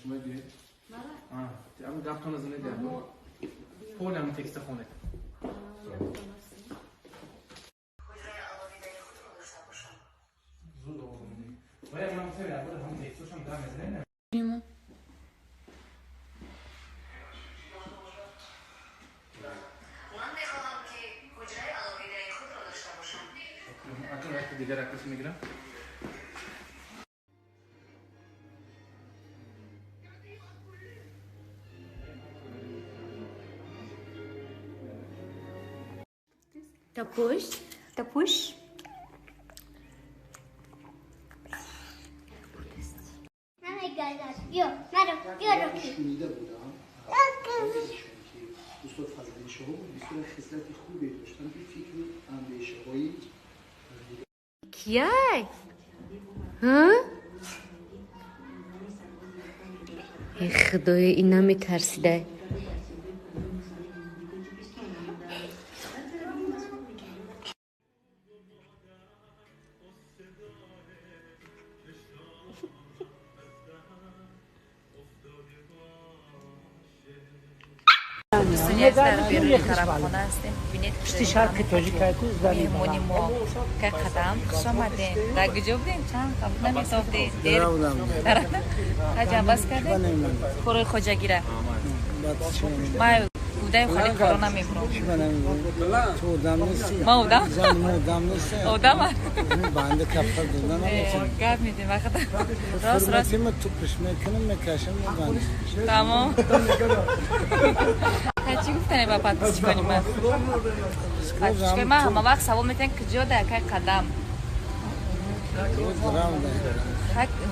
شما دیگه هم گفتم از اینه دیگه پول هم تکست خونه زود آوردی باید من سری اول هم تکستش هم دارم از نه دیگر عکس میگیرم تپوش بیا شنیده بودم دوستان فضلی شما بسیار خصلت خوبی داشتن که فکر و اندیشه هایی کیای ها ای خدای اینا میترسیده در بیرون خرابخانه هستیم. ببینید مهمونی ما که قدم خوش آمدین. در کجا بودین؟ چند خب نمی‌تافتین. دیر کجا بس کردین؟ خوری خوجا گیره. ما بودای خالی کرونا میبرم. تو ودم نیستی؟ ما ودم؟ ودم نیستی؟ ودم؟ بنده کفتر دادن نمی‌تونم. گرد میدیم وقت. راست تیم تو پش میکنم میکشم میبندم. تمام. چی گفتنی با پاتیس چی کنیم من؟ پاتیس کنیم من همه وقت سوال میتونم کجا ده که قدم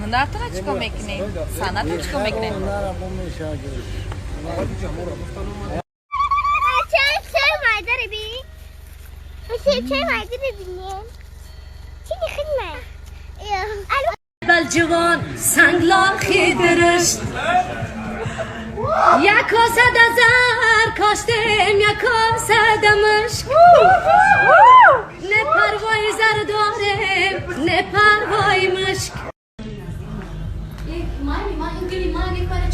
هنر تو چی کن میکنی؟ سانه تو چی کن میکنی؟ هنر هم میشه چه مایده رو ببین؟ چه مایده ببینیم؟ چی میخویم؟ بلجوان سنگلان خیدرشت یک کاسه دزر کاشتیم یک کاسه دمشق نه پروای زر داریم نه پروای مشک مامی ما این گلی مامی پاره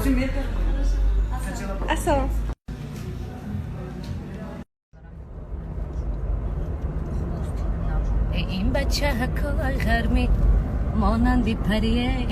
چی میدارم اصلا این بچه هکال غرمی مانندی پریه